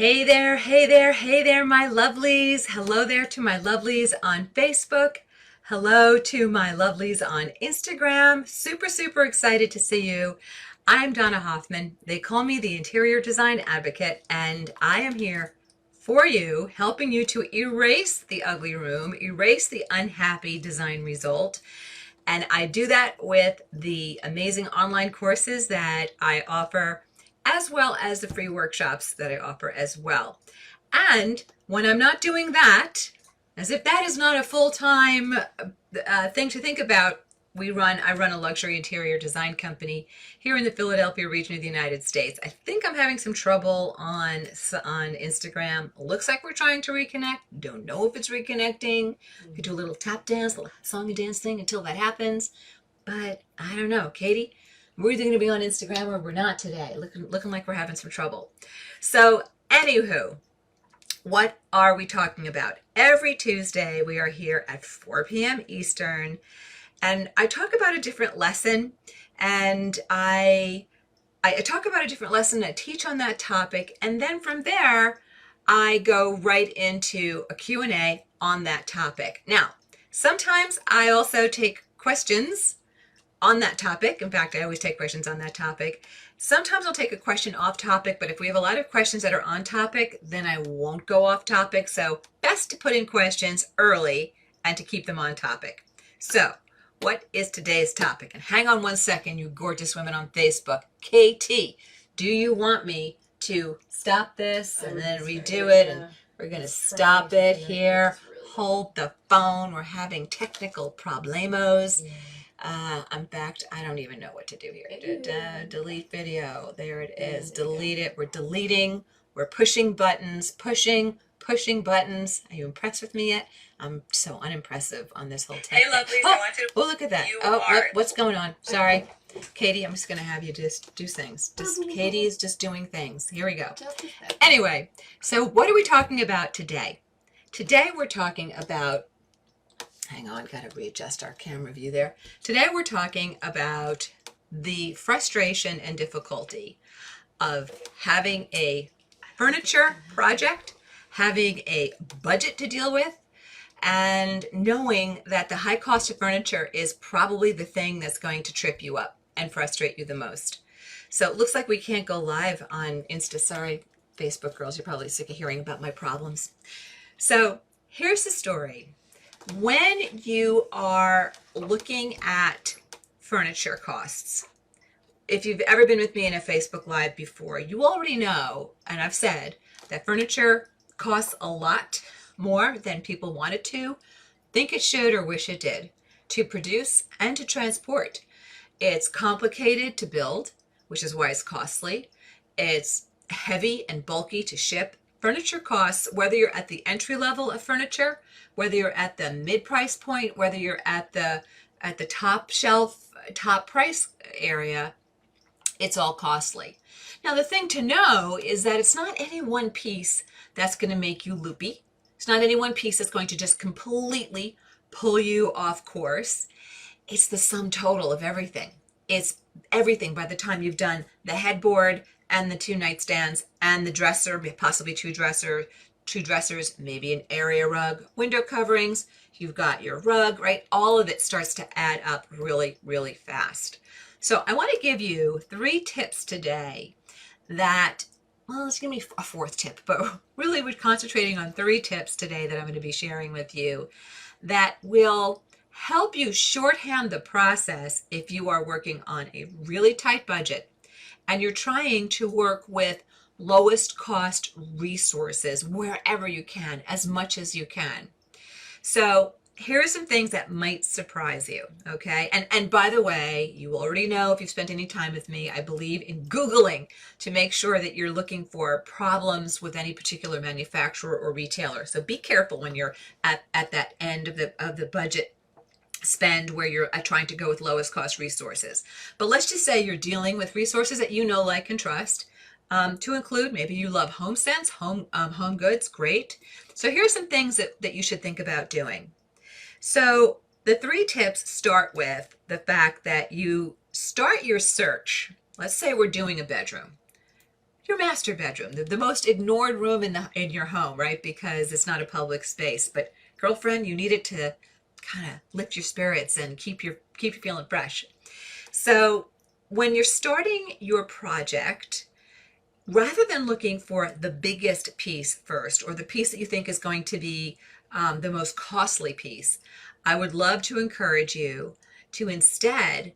Hey there, hey there, hey there, my lovelies. Hello there to my lovelies on Facebook. Hello to my lovelies on Instagram. Super, super excited to see you. I'm Donna Hoffman. They call me the Interior Design Advocate, and I am here for you, helping you to erase the ugly room, erase the unhappy design result. And I do that with the amazing online courses that I offer, as well as the free workshops that I offer as well. And when I'm not doing that, as if that is not a full-time thing to think about, I run a luxury interior design company here in the Philadelphia region of the United States. I think I'm having some trouble on Instagram. Looks like we're trying to reconnect. Don't know if it's reconnecting. We could do a little tap dance, a little song and dance thing until that happens. But I don't know, Katie. We're either going to be on Instagram or we're not today. Looking like we're having some trouble. So, anywho, what are we talking about? Every Tuesday we are here at 4 p.m. Eastern, and I talk about a different lesson, and I talk about a different lesson, I teach on that topic, and then from there I go right into a Q&A on that topic. Now, sometimes I also take questions on that topic. In fact, I always take questions on that topic. Sometimes I'll take a question off topic, but if we have a lot of questions that are on topic, then I won't go off topic. So best to put in questions early and to keep them on topic. So what is today's topic? And hang on one second, you gorgeous women on Facebook. KT, do you want me to stop this and then redo it? And we're going to stop it here. Hold the phone. We're having technical problemos. In fact, I don't even know what to do here. Delete video. There it is. Delete it. We're deleting. We're pushing buttons. Pushing buttons. Are you impressed with me yet? I'm so unimpressive on this whole tech. Hey, lovelies, I want to. Oh, look at that. What's going on? Sorry. Katie, I'm just going to have you just do things. Katie is just doing things. Here we go. Anyway, so what are we talking about today? Today we're talking about, hang on, got to readjust our camera view there. Today we're talking about the frustration and difficulty of having a furniture project, having a budget to deal with, and knowing that the high cost of furniture is probably the thing that's going to trip you up and frustrate you the most. So it looks like we can't go live on Insta. Sorry, Facebook girls, you're probably sick of hearing about my problems. So here's the story. When you are looking at furniture costs, if you've ever been with me in a Facebook Live before, you already know, and I've said, that furniture costs a lot more than people want it to, think it should, or wish it did, to produce and to transport. It's complicated to build, which is why it's costly. It's heavy and bulky to ship. Furniture costs, whether you're at the entry level of furniture, whether you're at the mid-price point, whether you're at the top shelf, top price area, it's all costly. Now, the thing to know is that it's not any one piece that's going to make you loopy. It's not any one piece that's going to just completely pull you off course. It's the sum total of everything. It's everything by the time you've done the headboard and the 2 nightstands and the dresser, possibly two dressers, maybe an area rug, window coverings, you've got your rug, right? All of it starts to add up really, really fast. So I want to give you 3 tips today that, well, it's going to be a 4th tip, but really we're concentrating on 3 tips today that I'm going to be sharing with you that will help you shorthand the process if you are working on a really tight budget and you're trying to work with lowest cost resources wherever you can, as much as you can. So here are some things that might surprise you, okay? And by the way, you already know, if you've spent any time with me, I believe in Googling to make sure that you're looking for problems with any particular manufacturer or retailer. So be careful when you're at that end of the budget spend where you're trying to go with lowest cost resources. But let's just say you're dealing with resources that you know, like, and trust. To include, maybe you love HomeSense, home goods, great. So here's some things that you should think about doing. So the 3 tips start with the fact that you start your search. Let's say we're doing a bedroom. your master bedroom, the most ignored room in your home, right? Because it's not a public space. But girlfriend, you need it to kind of lift your spirits and keep you feeling fresh. So when you're starting your project, rather than looking for the biggest piece first, or the piece that you think is going to be the most costly piece, I would love to encourage you to instead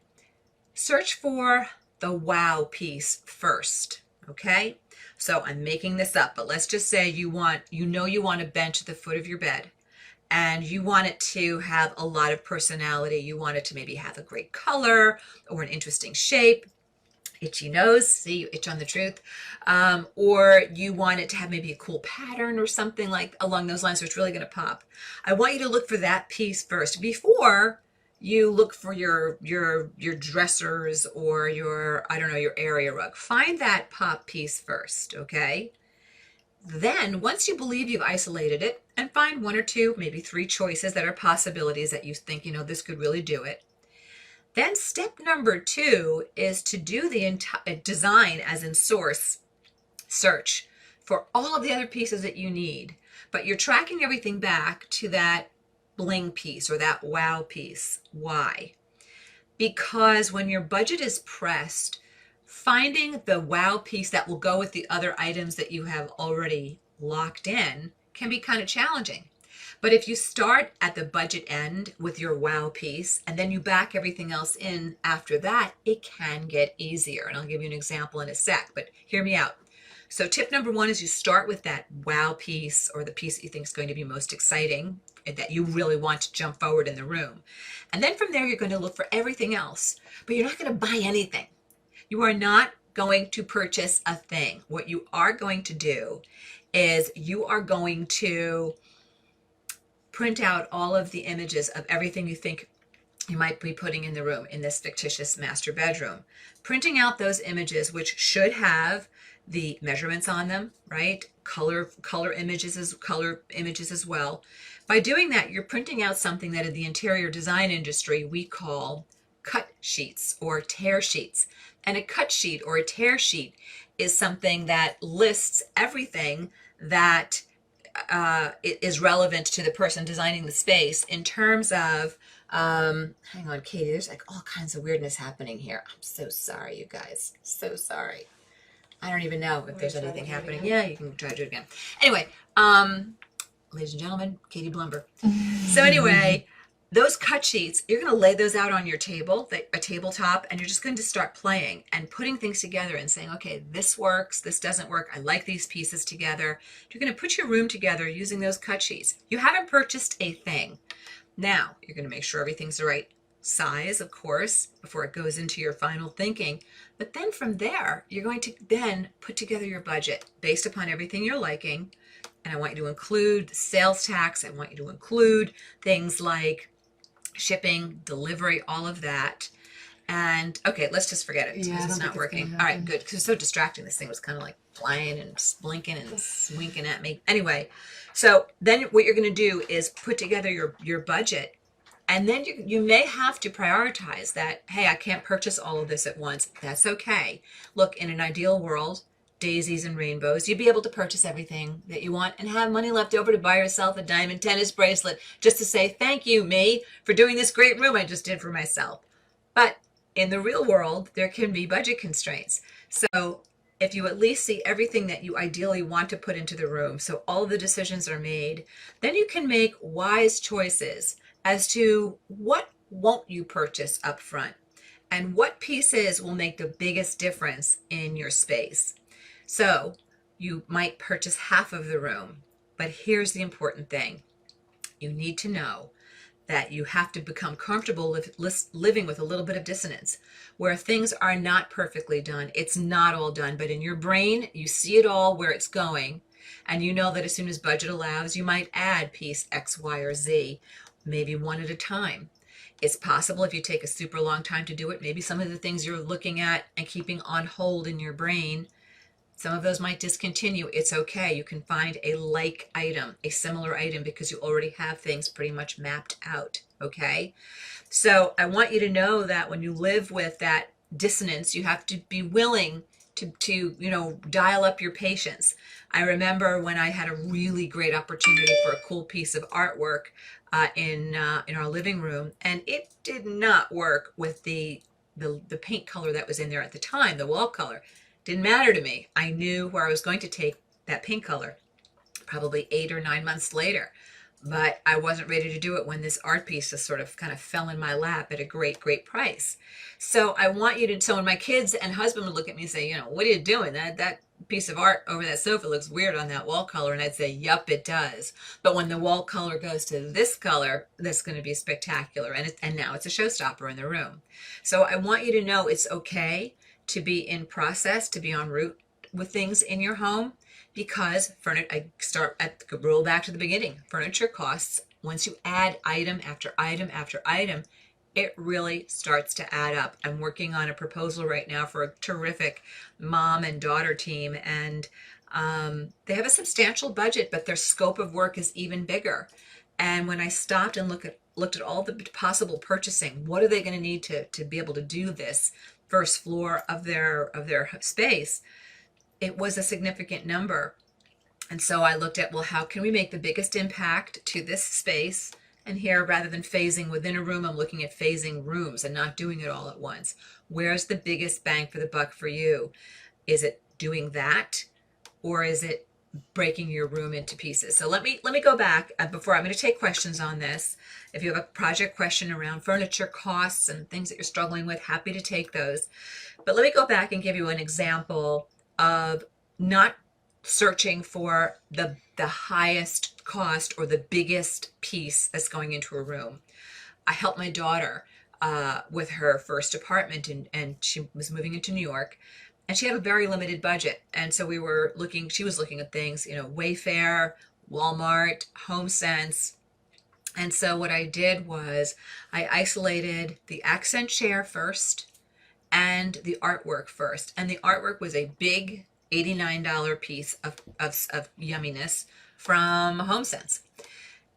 search for the wow piece first. Okay, so I'm making this up, but let's just say you want a bench at the foot of your bed, and you want it to have a lot of personality. You want it to maybe have a great color or an interesting shape. Itchy nose, see, you itch on the truth. Or you want it to have maybe a cool pattern or something like along those lines, so it's really going to pop. I want you to look for that piece first before you look for your dressers or your, I don't know, your area rug. Find that pop piece first, okay? Then, once you believe you've isolated it, and find one or two, maybe three choices that are possibilities that you think, this could really do it. Then step number 2 is to do the entire design, as in source search, for all of the other pieces that you need. But you're tracking everything back to that bling piece or that wow piece. Why? Because when your budget is pressed, finding the wow piece that will go with the other items that you have already locked in can be kind of challenging. But if you start at the budget end with your wow piece and then you back everything else in after that, it can get easier. And I'll give you an example in a sec, but hear me out. So tip number 1 is you start with that wow piece, or the piece that you think is going to be most exciting and that you really want to jump forward in the room. And then from there, you're going to look for everything else, but you're not going to buy anything. You are not going to purchase a thing. What you are going to do is you are going to print out all of the images of everything you think you might be putting in the room in this fictitious master bedroom. Printing out those images, which should have the measurements on them, right? Color images as well. By doing that, you're printing out something that in the interior design industry we call cut sheets or tear sheets. And a cut sheet or a tear sheet is something that lists everything that is relevant to the person designing the space in terms of, hang on, Katie, there's like all kinds of weirdness happening here. I'm so sorry, you guys. So sorry. I don't even know if there's anything happening. Yeah, you can try to do it again. Anyway, ladies and gentlemen, Katie Blumber. So anyway, those cut sheets, you're going to lay those out on your table, a tabletop, and you're just going to start playing and putting things together and saying, okay, this works, this doesn't work, I like these pieces together. You're going to put your room together using those cut sheets. You haven't purchased a thing. Now, you're going to make sure everything's the right size, of course, before it goes into your final thinking. But then from there, you're going to then put together your budget based upon everything you're liking. And I want you to include sales tax. I want you to include things like shipping, delivery, all of that. And okay, let's just forget it because it's not working. All right, good, because it's so distracting. This thing was kind of like flying and blinking and winking at me. Anyway, so then what you're going to do is put together your budget. And then you may have to prioritize that, hey, I can't purchase all of this at once. That's okay. Look, in an ideal world, daisies and rainbows, you'd be able to purchase everything that you want and have money left over to buy yourself a diamond tennis bracelet just to say, thank you, me, for doing this great room I just did for myself. But in the real world, there can be budget constraints. So if you at least see everything that you ideally want to put into the room, so all the decisions are made, then you can make wise choices as to what won't you purchase up front and what pieces will make the biggest difference in your space. So you might purchase half of the room, but here's the important thing. You need to know that you have to become comfortable living with a little bit of dissonance, where things are not perfectly done. It's not all done, but in your brain, you see it all where it's going, and you know that as soon as budget allows, you might add piece X, Y, or Z, maybe one at a time. It's possible if you take a super long time to do it, maybe some of the things you're looking at and keeping on hold in your brain, some of those might discontinue. It's okay. You can find a like item, a similar item, because you already have things pretty much mapped out, okay? So I want you to know that when you live with that dissonance, you have to be willing you know, dial up your patience. I remember when I had a really great opportunity for a cool piece of artwork in our living room, and it did not work with the paint color that was in there at the time, the wall color. Didn't matter to me. I knew where I was going to take that paint color probably 8 or 9 months later. But I wasn't ready to do it when this art piece just sort of kind of fell in my lap at a great, great price. So I want you to, so when my kids and husband would look at me and say, you know, what are you doing? That piece of art over that sofa looks weird on that wall color. And I'd say, yup, it does. But when the wall color goes to this color, that's going to be spectacular. And now it's a showstopper in the room. So I want you to know it's okay to be in process, to be en route with things in your home. Because I roll back to the beginning. Furniture costs, once you add item after item after item, it really starts to add up. I'm working on a proposal right now for a terrific mom and daughter team, and they have a substantial budget, but their scope of work is even bigger. And when I stopped and looked at all the possible purchasing, what are they going to need to be able to do this first floor of their space? It was a significant number. And so I looked at, well, how can we make the biggest impact to this space? And here, rather than phasing within a room, I'm looking at phasing rooms and not doing it all at once. Where's the biggest bang for the buck for you? Is it doing that? Or is it breaking your room into pieces? So let me go back before I'm going to take questions on this. If you have a project question around furniture costs and things that you're struggling with, happy to take those. But let me go back and give you an example of not searching for the highest cost or the biggest piece that's going into a room. I helped my daughter with her first apartment, and she was moving into New York, and she had a very limited budget. And so she was looking at things, you know, Wayfair, Walmart, HomeSense. And so what I did was I isolated the accent chair first and the artwork first. And the artwork was a big $89 piece of yumminess from HomeSense.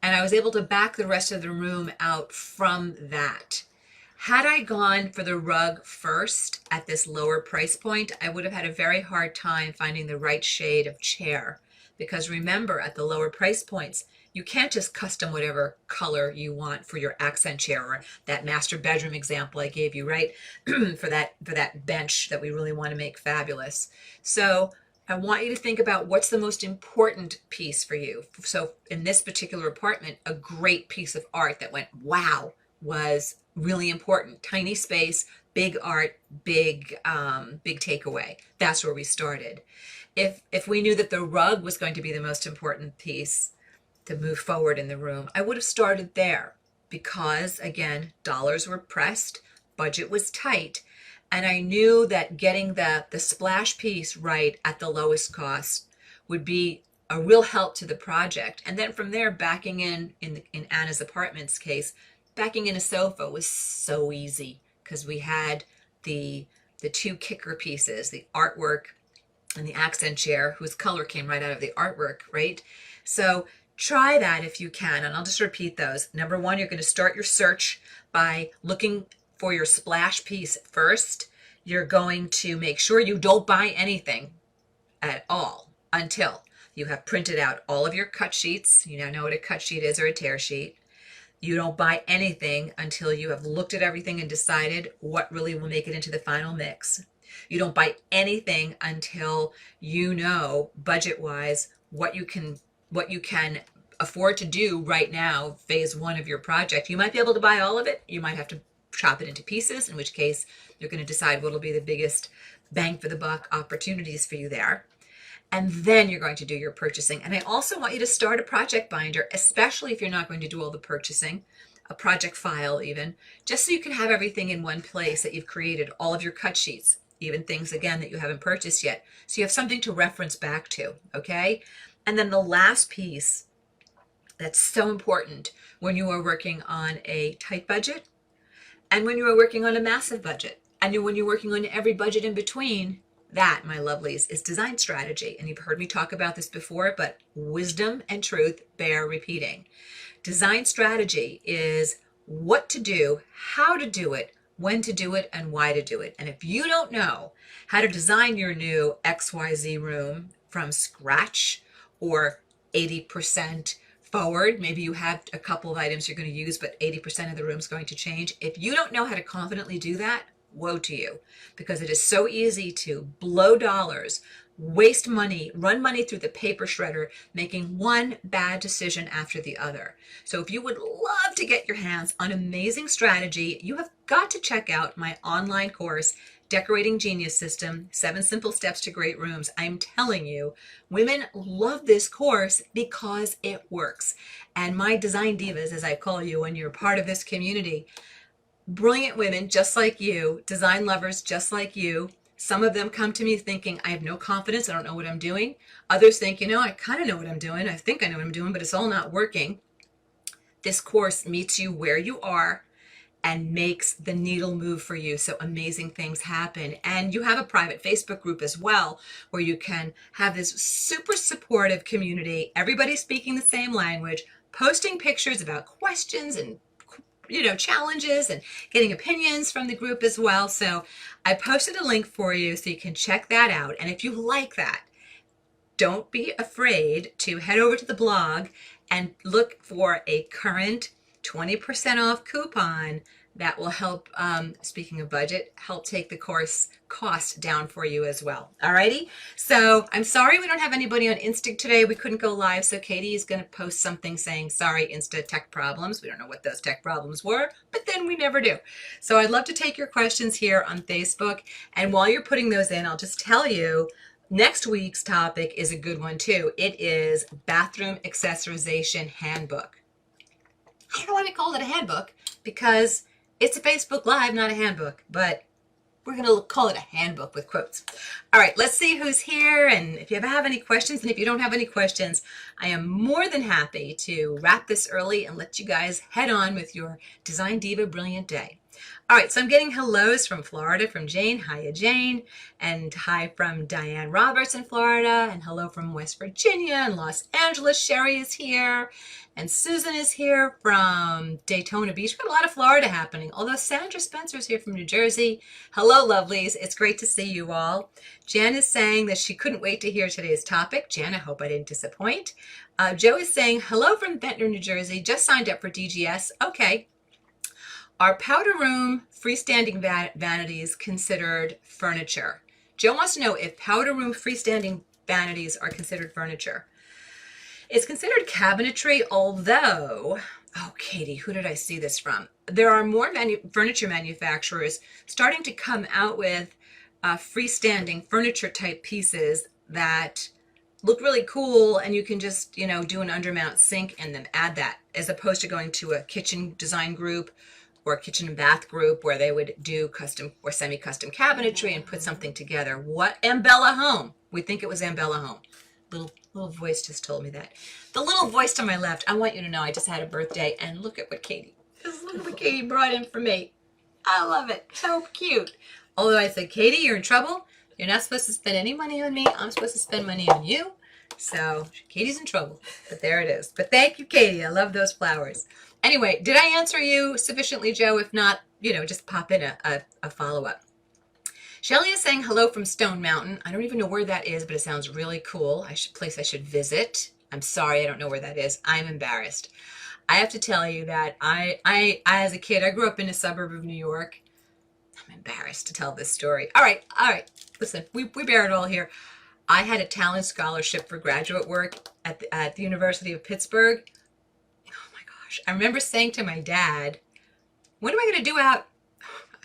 And I was able to back the rest of the room out from that. Had I gone for the rug first at this lower price point, I would have had a very hard time finding the right shade of chair. Because remember, at the lower price points, you can't just custom whatever color you want for your accent chair, or that master bedroom example I gave you, right? for that bench that we really want to make fabulous. So I want you to think about what's the most important piece for you. So in this particular apartment, a great piece of art that went, wow, was really important. Tiny space, big art, big takeaway. That's where we started. If we knew that the rug was going to be the most important piece to move forward in the room, I would have started there, because again, dollars were pressed, budget was tight, and I knew that getting the splash piece right at the lowest cost would be a real help to the project. And then from there, backing in Anna's apartment's case, backing in a sofa was so easy, because we had the two kicker pieces, the artwork and the accent chair, whose color came right out of the artwork, right? So try that if you can, and I'll just repeat those. Number one, you're going to start your search by looking for your splash piece first. You're going to make sure you don't buy anything at all until you have printed out all of your cut sheets. You now know what a cut sheet is, or a tear sheet. You don't buy anything until you have looked at everything and decided what really will make it into the final mix. You don't buy anything until you know, budget-wise, what you can afford to do right now, phase one of your project. You might be able to buy all of it. You might have to chop it into pieces, in which case you're going to decide what will be the biggest bang for the buck opportunities for you there. And then you're going to do your purchasing. And I also want you to start a project binder, especially if you're not going to do all the purchasing, a project file even, just so you can have everything in one place that you've created, all of your cut sheets, even things, again, that you haven't purchased yet. So you have something to reference back to, okay? And then the last piece that's so important when you are working on a tight budget, and when you are working on a massive budget, and when you're working on every budget in between, that, my lovelies, is design strategy. And you've heard me talk about this before, but wisdom and truth bear repeating. Design strategy is what to do, how to do it, when to do it and why to do it. And if you don't know how to design your new XYZ room from scratch or 80% forward, maybe you have a couple of items you're going to use, but 80% of the room is going to change. If you don't know how to confidently do that, woe to you, because it is so easy to blow dollars, waste money, run money through the paper shredder, making one bad decision after the other. So if you would love to get your hands on amazing strategy, you have got to check out my online course, Decorating Genius System, 7 Simple Steps to Great Rooms. I'm telling you, women love this course because it works. And my design divas, as I call you when you're part of this community, brilliant women just like you, design lovers just like you. Some of them come to me thinking, I have no confidence, I don't know what I'm doing. Others think, I kind of know what I'm doing. I think I know what I'm doing, but it's all not working. This course meets you where you are and makes the needle move for you, so amazing things happen. And you have a private Facebook group as well, where you can have this super supportive community, everybody speaking the same language, posting pictures about questions and challenges and getting opinions from the group as well. So I posted a link for you so you can check that out. And if you like that, don't be afraid to head over to the blog and look for a current 20% off coupon that will help, speaking of budget, help take the course cost down for you as well. Alrighty, so I'm sorry we don't have anybody on Insta today. We couldn't go live, so Katie is going to post something saying, sorry, Insta tech problems. We don't know what those tech problems were, but then we never do. So I'd love to take your questions here on Facebook, and while you're putting those in, I'll just tell you, next week's topic is a good one too. It is Bathroom Accessorization Handbook. I don't know why we called it a handbook, because it's a Facebook Live, not a handbook, but we're going to call it a handbook with quotes. All right, let's see who's here, and if you ever have any questions, and if you don't have any questions, I am more than happy to wrap this early and let you guys head on with your Design Diva brilliant day. All right, so I'm getting hellos from Florida from Jane. Hiya, Jane. And hi from Diane Roberts in Florida. And hello from West Virginia and Los Angeles. Sherry is here. And Susan is here from Daytona Beach. We've got a lot of Florida happening. Although Sandra Spencer's here from New Jersey. Hello, lovelies. It's great to see you all. Jan is saying that she couldn't wait to hear today's topic. Jan, I hope I didn't disappoint. Joe is saying, hello from Ventnor, New Jersey. Just signed up for DGS. Okay. Are powder room freestanding vanities considered furniture? Joe wants to know if powder room freestanding vanities are considered furniture. It's considered cabinetry, although, oh, Katie, who did I see this from? There are more furniture manufacturers starting to come out with freestanding furniture type pieces that look really cool, and you can just, do an undermount sink and then add that, as opposed to going to a kitchen design group or a kitchen and bath group where they would do custom or semi-custom cabinetry and put something together. What? Ambella Home. We think it was Ambella Home. Little voice just told me that. The little voice to my left, I want you to know I just had a birthday, and look at what Katie brought in for me. I love it. So cute. Although I said, Katie, you're in trouble. You're not supposed to spend any money on me. I'm supposed to spend money on you. So Katie's in trouble, but there it is. But thank you, Katie. I love those flowers. Anyway, did I answer you sufficiently, Joe? If not, just pop in a follow-up. Shelly is saying hello from Stone Mountain. I don't even know where that is, but it sounds really cool. I should visit. I'm sorry, I don't know where that is. I'm embarrassed. I have to tell you that I as a kid, I grew up in a suburb of New York. I'm embarrassed to tell this story. All right. Listen, we bear it all here. I had a talent scholarship for graduate work at the University of Pittsburgh. Oh my gosh. I remember saying to my dad, what am I going to do out?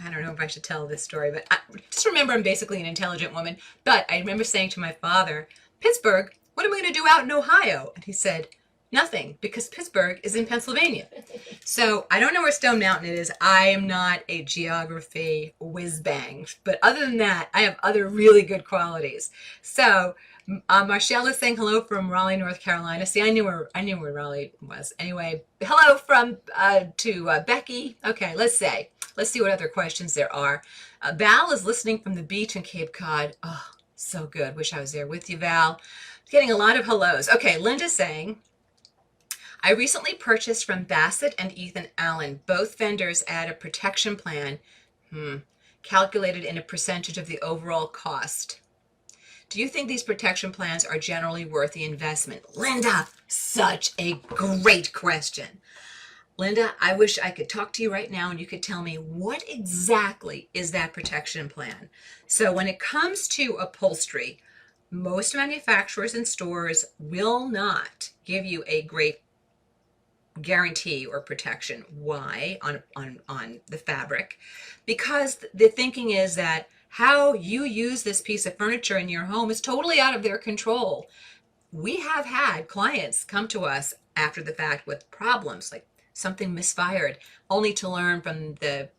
I don't know if I should tell this story, but I just remember I'm basically an intelligent woman. But I remember saying to my father, Pittsburgh, what am I going to do out in Ohio? And he said, nothing, because Pittsburgh is in Pennsylvania. So I don't know where Stone Mountain is. I am not a geography whiz-bang. But other than that, I have other really good qualities. So Marshall is saying hello from Raleigh, North Carolina. See, I knew where Raleigh was. Anyway, hello from to Becky. Okay, let's see what other questions there are. Val is listening from the beach in Cape Cod. Oh, so good. Wish I was there with you, Val. Getting a lot of hellos. Okay, Linda's saying, I recently purchased from Bassett and Ethan Allen. Both vendors add a protection plan. Calculated in a percentage of the overall cost. Do you think these protection plans are generally worth the investment? Linda, such a great question. Linda, I wish I could talk to you right now and you could tell me what exactly is that protection plan. So when it comes to upholstery, most manufacturers and stores will not give you a great guarantee or protection. Why? On the fabric. Because the thinking is that how you use this piece of furniture in your home is totally out of their control. We have had clients come to us after the fact with problems like something misfired, only to learn from the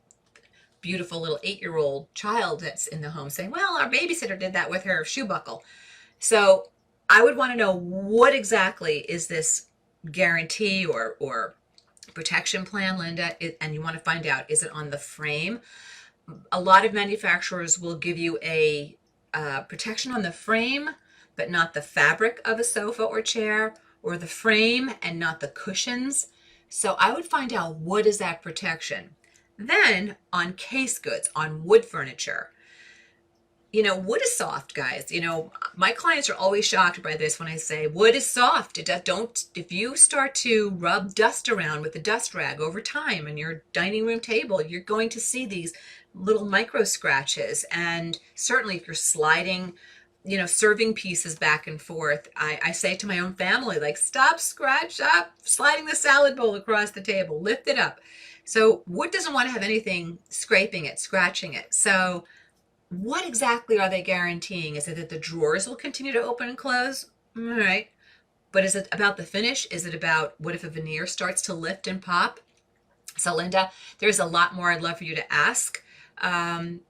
beautiful little 8-year-old child that's in the home saying, well, our babysitter did that with her shoe buckle. So I would want to know, what exactly is this guarantee or protection plan, Linda? And you want to find out, is it on the frame? A lot of manufacturers will give you a protection on the frame, but not the fabric of a sofa or chair, or the frame and not the cushions. So I would find out, what is that protection? Then on case goods, on wood furniture, wood is soft, guys. My clients are always shocked by this when I say wood is soft. If you start to rub dust around with a dust rag over time on your dining room table, you're going to see these little micro scratches. And certainly if you're sliding, serving pieces back and forth, I say to my own family, like, stop sliding the salad bowl across the table, lift it up. So wood doesn't want to have anything scraping it, scratching it. So what exactly are they guaranteeing? Is it that the drawers will continue to open and close? All right. But is it about the finish? Is it about, what if a veneer starts to lift and pop? So Linda, there's a lot more I'd love for you to ask. And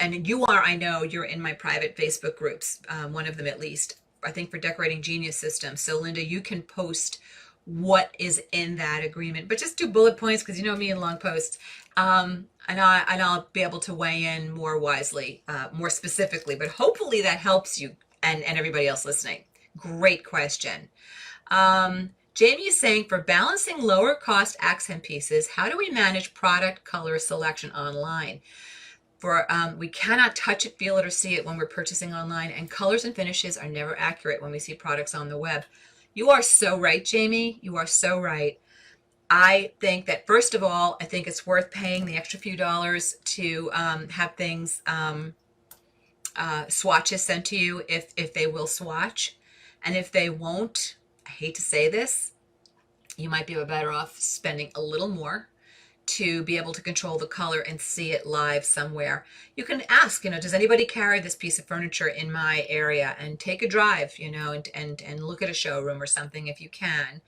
you are, I know you're in my private Facebook groups, one of them at least, I think for Decorating Genius Systems. So Linda, you can post what is in that agreement, but just do bullet points, because you know me and long posts. And I'll be able to weigh in more wisely, more specifically, but hopefully that helps you and everybody else listening. Great question. Jamie is saying, for balancing lower cost accent pieces, how do we manage product color selection online? We cannot touch it, feel it, or see it when we're purchasing online, and colors and finishes are never accurate when we see products on the web. You are so right, Jamie. You are so right. I think that, first of all, I think it's worth paying the extra few dollars to have things, swatches sent to you if they will swatch. And if they won't, I hate to say this, you might be better off spending a little more to be able to control the color and see it live somewhere. You can ask, does anybody carry this piece of furniture in my area, and take a drive, and look at a showroom or something if you can.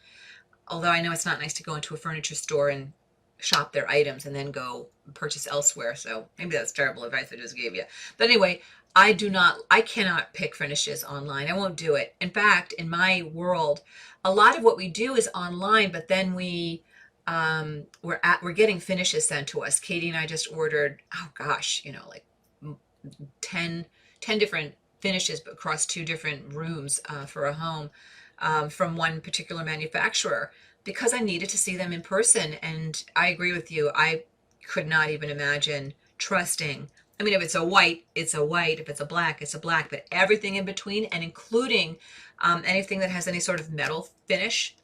Although I know it's not nice to go into a furniture store and shop their items and then go purchase elsewhere. So maybe that's terrible advice I just gave you. But anyway, I cannot pick finishes online. I won't do it. In fact, in my world, a lot of what we do is online, but then we're getting finishes sent to us. Katie and I just ordered, oh gosh, like 10 different finishes across 2 different rooms for a home from one particular manufacturer, because I needed to see them in person. And I agree with you. I could not even imagine trusting. I mean, if it's a white, it's a white. If it's a black, it's a black. But everything in between, and including anything that has any sort of metal finish,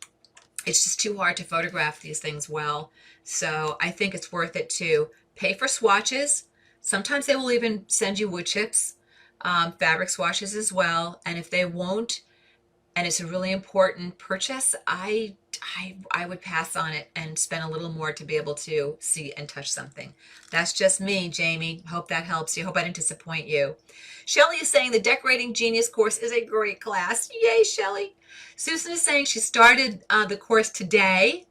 it's just too hard to photograph these things well. So I think it's worth it to pay for swatches. Sometimes they will even send you wood chips, fabric swatches as well. And if they won't, and it's a really important purchase, I would pass on it and spend a little more to be able to see and touch something. That's just me, Jamie. Hope that helps you. Hope I didn't disappoint you. Shelly is saying the Decorating Genius course is a great class. Yay, Shelly. Susan is saying she started the course today.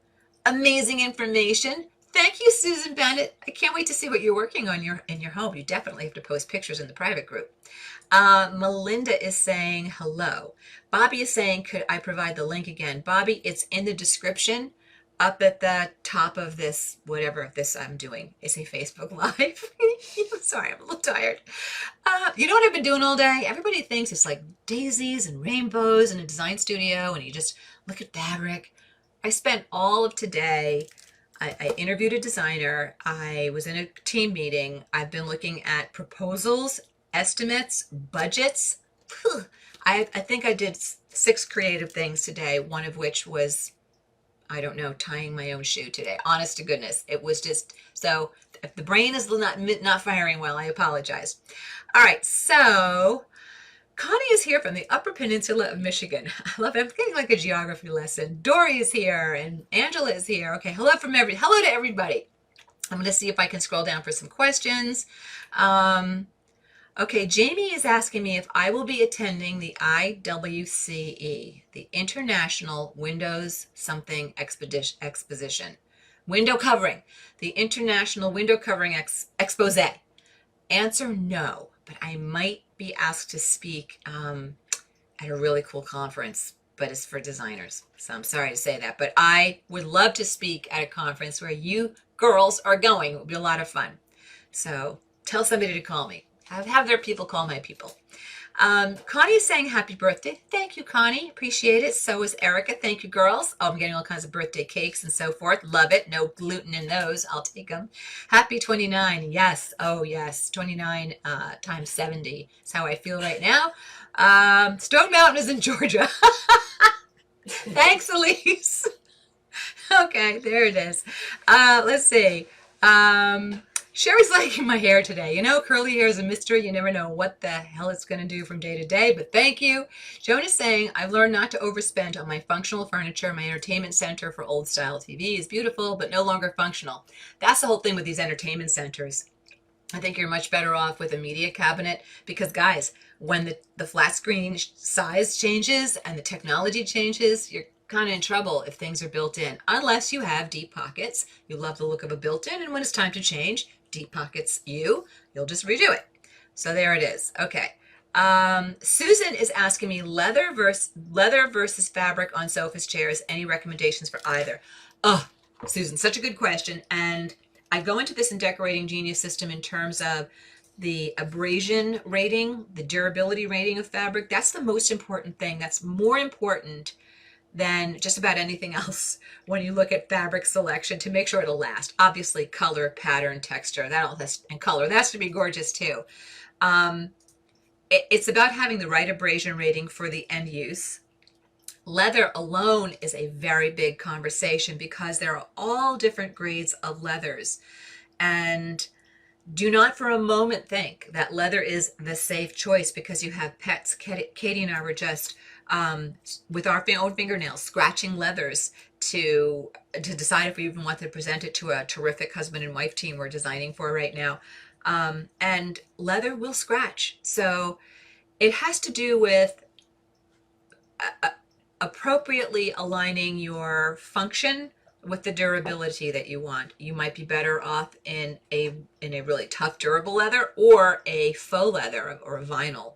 Amazing information. Thank you, Susan Bennett. I can't wait to see what you're working on in your home. You definitely have to post pictures in the private group. Melinda is saying hello. Bobby is saying, could I provide the link again? Bobby, it's in the description up at the top of this, whatever this I'm doing. It's a Facebook Live. Sorry, I'm a little tired. You know what I've been doing all day? Everybody thinks it's like daisies and rainbows in a design studio and you just look at fabric. I spent all of today I interviewed a designer. I was in a team meeting. I've been looking at proposals, estimates, budgets. Phew. I think I did 6 creative things today, one of which was, I don't know, tying my own shoe today. Honest to goodness. It was just, so if the brain is not firing well, I apologize. All right, so Connie is here from the Upper Peninsula of Michigan. I love it. I'm getting like a geography lesson. Dory is here and Angela is here. Okay, hello to everybody. I'm going to see if I can scroll down for some questions. Okay, Jamie is asking me if I will be attending the IWCE, the International Windows Something Exposition. Window covering, the International Window Covering Expose. Answer no, but I might be asked to speak at a really cool conference, but it's for designers. So I'm sorry to say that, but I would love to speak at a conference where you girls are going. It would be a lot of fun. So tell somebody to call me. Have their people call my people. Connie is saying happy birthday. Thank you, Connie. Appreciate it. So is Erica. Thank you, girls. Oh, I'm getting all kinds of birthday cakes and so forth. Love it. No gluten in those. I'll take them. Happy 29. Yes. Oh, yes. 29 times 70 is how I feel right now. Stone Mountain is in Georgia. Thanks, Elise. Okay, there it is. Let's see. Sherry's liking my hair today. You know, curly hair is a mystery. You never know what the hell it's going to do from day to day, but thank you. Joan is saying, I've learned not to overspend on my functional furniture. My entertainment center for old style TV is beautiful, but no longer functional. That's the whole thing with these entertainment centers. I think you're much better off with a media cabinet because, guys, when the flat screen size changes and the technology changes, you're kind of in trouble if things are built in, unless you have deep pockets. You love the look of a built-in, and when it's time to change, deep pockets you'll just redo it. So there it is. Okay. Susan is asking me leather versus fabric on sofas, chairs. Any recommendations for either? Oh, Susan, such a good question. And I go into this in Decorating Genius system in terms of the abrasion rating, the durability rating of fabric. That's the most important thing. That's more important than just about anything else when you look at fabric selection to make sure it'll last. Obviously, color, pattern, texture, and color. That has to be gorgeous too. It's about having the right abrasion rating for the end use. Leather alone is a very big conversation because there are all different grades of leathers. And do not for a moment think that leather is the safe choice because you have pets. Katie and I were just with our own fingernails scratching leathers to decide if we even want to present it to a terrific husband and wife team we're designing for right now. And leather will scratch. So it has to do with appropriately aligning your function with the durability that you want. You might be better off in a really tough, durable leather or a faux leather or a vinyl.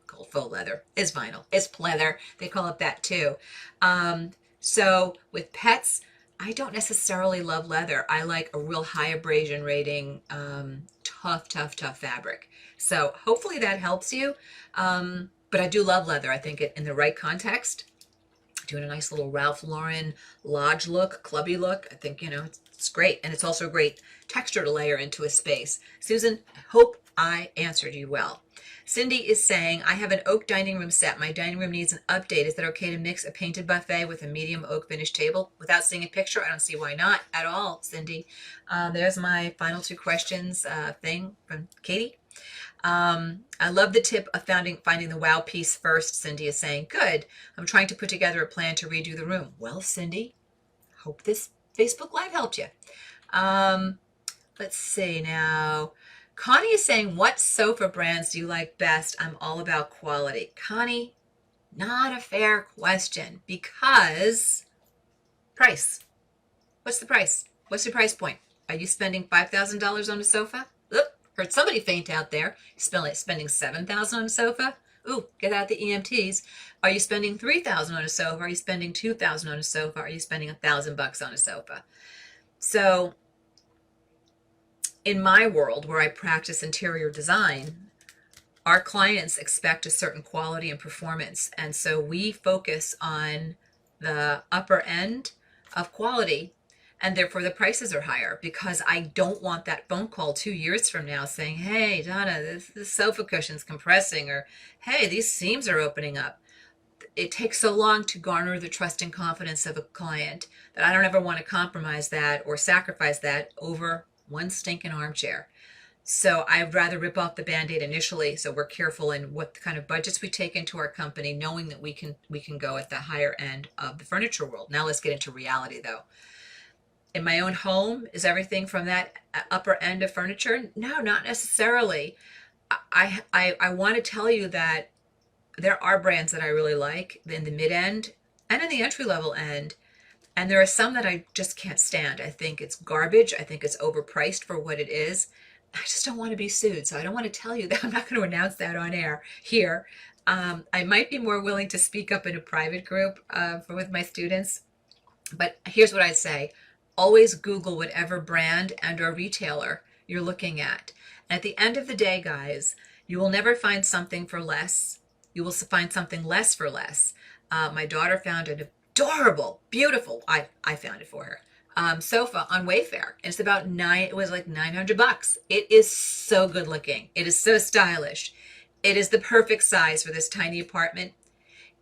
Called faux leather. It's vinyl. It's pleather. They call it that too. So with pets, I don't necessarily love leather. I like a real high abrasion rating, tough fabric. So hopefully that helps you. But I do love leather. I think in the right context, doing a nice little Ralph Lauren lodge look, clubby look, I think, it's great. And it's also a great texture to layer into a space. Susan, I hope I answered you well. Cindy is saying, I have an oak dining room set. My dining room needs an update. Is that okay to mix a painted buffet with a medium oak finished table? Without seeing a picture, I don't see why not at all, Cindy. There's my final 2 questions thing from Katie. I love the tip of finding the wow piece first, Cindy is saying. Good. I'm trying to put together a plan to redo the room. Well, Cindy, hope this Facebook Live helped you. Let's see now. Connie is saying, what sofa brands do you like best? I'm all about quality. Connie, not a fair question because price. What's the price? What's your price point? Are you spending $5,000 on a sofa? Oop, heard somebody faint out there. Spending $7,000 on a sofa? Ooh, get out the EMTs. Are you spending $3,000 on a sofa? Are you spending $2,000 on a sofa? Are you spending $1,000 on a sofa? So in my world where I practice interior design, our clients expect a certain quality and performance. And so we focus on the upper end of quality And therefore the prices are higher, because I don't want that phone call 2 years from now saying, hey, Donna, this sofa cushion's compressing, or hey, these seams are opening up. It takes so long to garner the trust and confidence of a client that I don't ever want to compromise that or sacrifice that over one stinking armchair. So I'd rather rip off the Band-Aid initially, so we're careful in what kind of budgets we take into our company, knowing that we can go at the higher end of the furniture world. Now let's get into reality though. In my own home, is everything from that upper end of furniture? No, not necessarily. I want to tell you that there are brands that I really like in the mid end and in the entry level end. And there are some that I just can't stand. I think it's garbage. I think it's overpriced for what it is. I just don't want to be sued. So I don't want to tell you that. I'm not going to announce that on air here. I might be more willing to speak up in a private group with my students. But here's what I'd say. Always Google whatever brand and or retailer you're looking at. And at the end of the day, guys, you will never find something for less. You will find something less for less. My daughter found an adorable, beautiful, I found it for her, sofa on Wayfair. And it's about it was like $900. It is so good looking. It is so stylish. It is the perfect size for this tiny apartment.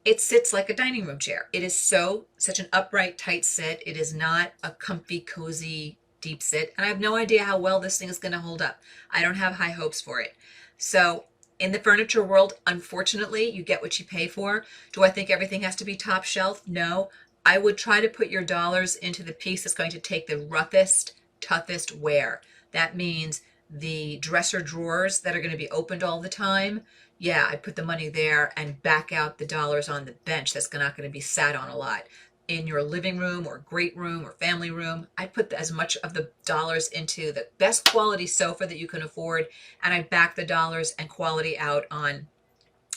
It sits like a dining room chair. It is such an upright, tight sit. It is not a comfy, cozy, deep sit. And I have no idea how well this thing is going to hold up. I don't have high hopes for it. So in the furniture world, unfortunately, you get what you pay for. Do I think everything has to be top shelf? No. I would try to put your dollars into the piece that's going to take the roughest, toughest wear. That means the dresser drawers that are going to be opened all the time. Yeah, I put the money there and back out the dollars on the bench that's not going to be sat on a lot. In your living room or great room or family room, I put as much of the dollars into the best quality sofa that you can afford, and I back the dollars and quality out on,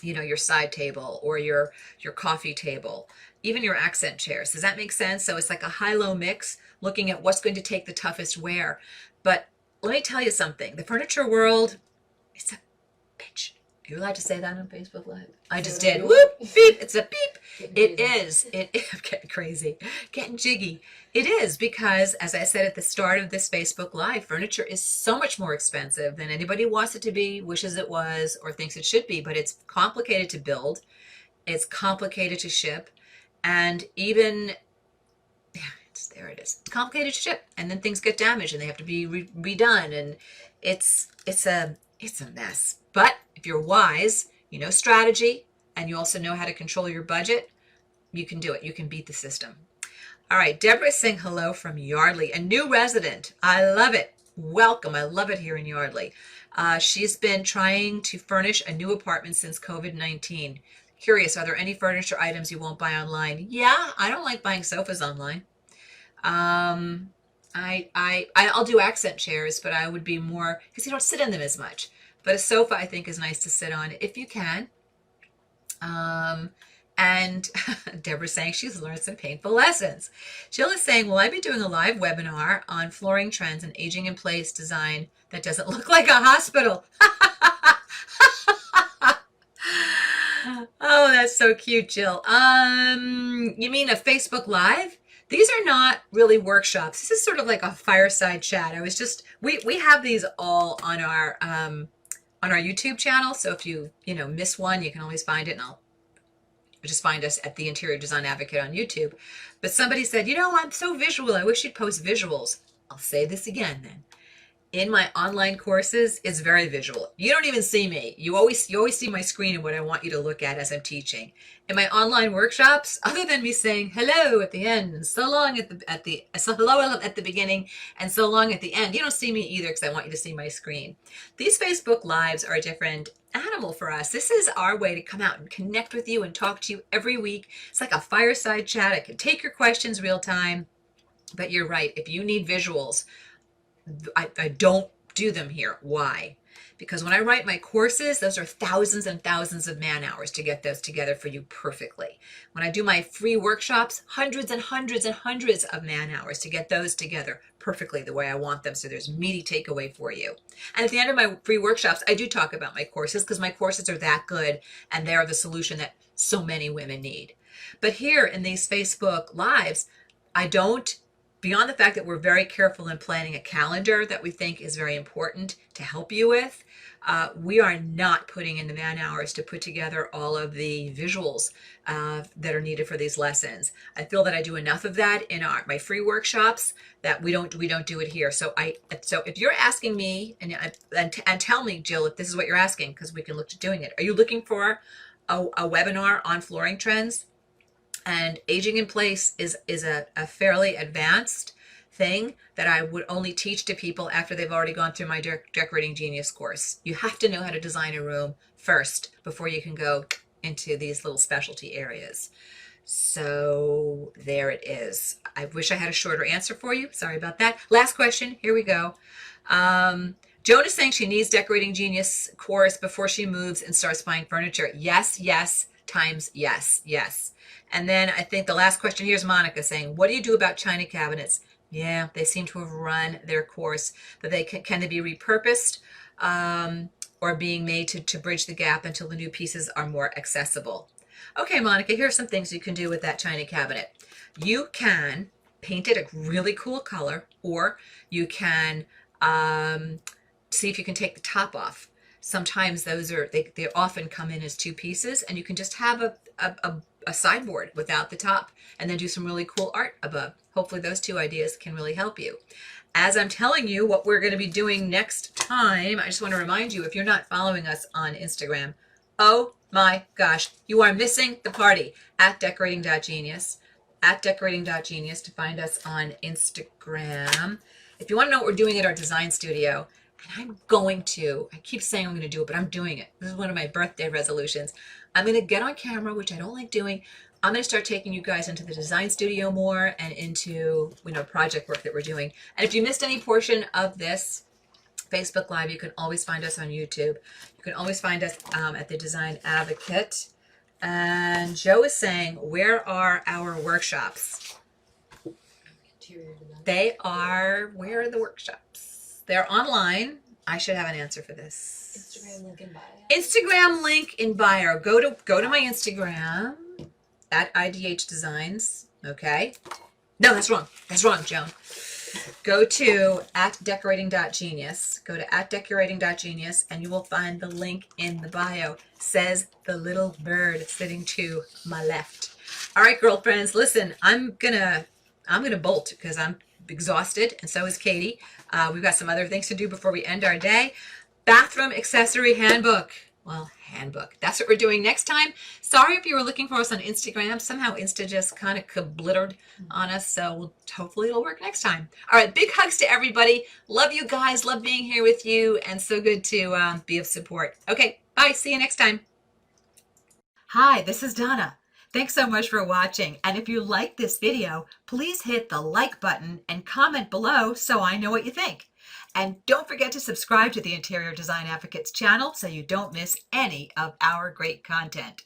your side table or your coffee table, even your accent chairs. Does that make sense? So it's like a high-low mix, looking at what's going to take the toughest wear. But let me tell you something. The furniture world, it's a bitch. Are you allowed to say that on Facebook Live? I just did. Whoop, beep. It's a beep. It is. I'm getting crazy. Getting jiggy. It is, because, as I said at the start of this Facebook Live, furniture is so much more expensive than anybody wants it to be, wishes it was, or thinks it should be. But it's complicated to build. It's complicated to ship. And even, there it is. It's complicated to ship. And then things get damaged and they have to be redone. And it's a mess. But if you're wise, you know strategy, and you also know how to control your budget, you can do it. You can beat the system. All right, Deborah is saying hello from Yardley, a new resident. I love it. Welcome. I love it here in Yardley. She's been trying to furnish a new apartment since COVID-19. Curious, are there any furniture items you won't buy online? Yeah, I don't like buying sofas online. I'll do accent chairs, but I would be more, because you don't sit in them as much. But a sofa, I think, is nice to sit on if you can. And Deborah's saying she's learned some painful lessons. Jill is saying, will I be doing a live webinar on flooring trends and aging in place design that doesn't look like a hospital? Oh, that's so cute, Jill. You mean a Facebook Live? These are not really workshops. This is sort of like a fireside chat. We have these all on our YouTube channel. So if you miss one, you can always find it, and I'll just find us at the Interior Design Advocate on YouTube. But somebody said, I'm so visual. I wish you'd post visuals. I'll say this again then. In my online courses, it's very visual. You don't even see me. You always see my screen and what I want you to look at as I'm teaching. In my online workshops, other than me saying hello at the end and so long hello at the beginning and so long at the end, you don't see me either, because I want you to see my screen. These Facebook Lives are a different animal for us. This is our way to come out and connect with you and talk to you every week. It's like a fireside chat. I can take your questions real time. But you're right. If you need visuals, I don't do them here. Why? Because when I write my courses, those are thousands and thousands of man hours to get those together for you perfectly. When I do my free workshops, hundreds and hundreds and hundreds of man hours to get those together perfectly the way I want them, so there's meaty takeaway for you. And at the end of my free workshops, I do talk about my courses, because my courses are that good and they're the solution that so many women need. But here in these Facebook Lives, I don't beyond the fact that we're very careful in planning a calendar that we think is very important to help you with, we are not putting in the man hours to put together all of the visuals that are needed for these lessons. I feel that I do enough of that in my free workshops that we don't do it here. So if you're asking me and tell me, Jill, if this is what you're asking, because we can look to doing it. Are you looking for a webinar on flooring trends? And aging in place is a fairly advanced thing that I would only teach to people after they've already gone through my Decorating Genius course. You have to know how to design a room first before you can go into these little specialty areas. So there it is. I wish I had a shorter answer for you. Sorry about that. Last question. Here we go. Joan is saying she needs Decorating Genius course before she moves and starts buying furniture. Yes, yes, times yes, yes. And then I think the last question here is Monica saying, what do you do about china cabinets? Yeah, they seem to have run their course. That they can they be repurposed or being made to bridge the gap until the new pieces are more accessible? Okay, Monica, here are some things you can do with that china cabinet. You can paint it a really cool color, or you can see if you can take the top off. Sometimes those they often come in as two pieces, and you can just have a sideboard without the top and then do some really cool art above. Hopefully those two ideas can really help you. As I'm telling you what we're going to be doing next time, I just want to remind you, if you're not following us on Instagram, oh my gosh, you are missing the party at decorating.genius, to find us on Instagram. If you want to know what we're doing at our design studio, and I keep saying I'm going to do it, but I'm doing it. This is one of my birthday resolutions. I'm going to get on camera, which I don't like doing. I'm going to start taking you guys into the design studio more and into, project work that we're doing. And if you missed any portion of this Facebook Live, you can always find us on YouTube. You can always find us at the Design Advocate. And Joe is saying, where are our workshops? Where are the workshops? They're online. I should have an answer for this. Instagram link in bio. Instagram link in bio. Go to my Instagram at IDH Designs. Okay. No, that's wrong. That's wrong, Joan. Go to @decorating.genius. Go to @decorating.genius, and you will find the link in the bio. Says the little bird sitting to my left. All right, girlfriends, listen. I'm gonna bolt because I'm exhausted, and so is Katie. We've got some other things to do before we end our day. Bathroom accessory handbook. Well, handbook. That's what we're doing next time. Sorry if you were looking for us on Instagram. Somehow Insta just kind of kablittered on us, so hopefully it'll work next time. All right, big hugs to everybody. Love you guys. Love being here with you, and so good to be of support. Okay, bye. See you next time. Hi, this is Donna. Thanks so much for watching. And if you like this video, please hit the like button and comment below so I know what you think. And don't forget to subscribe to the Interior Design Advocates channel so you don't miss any of our great content.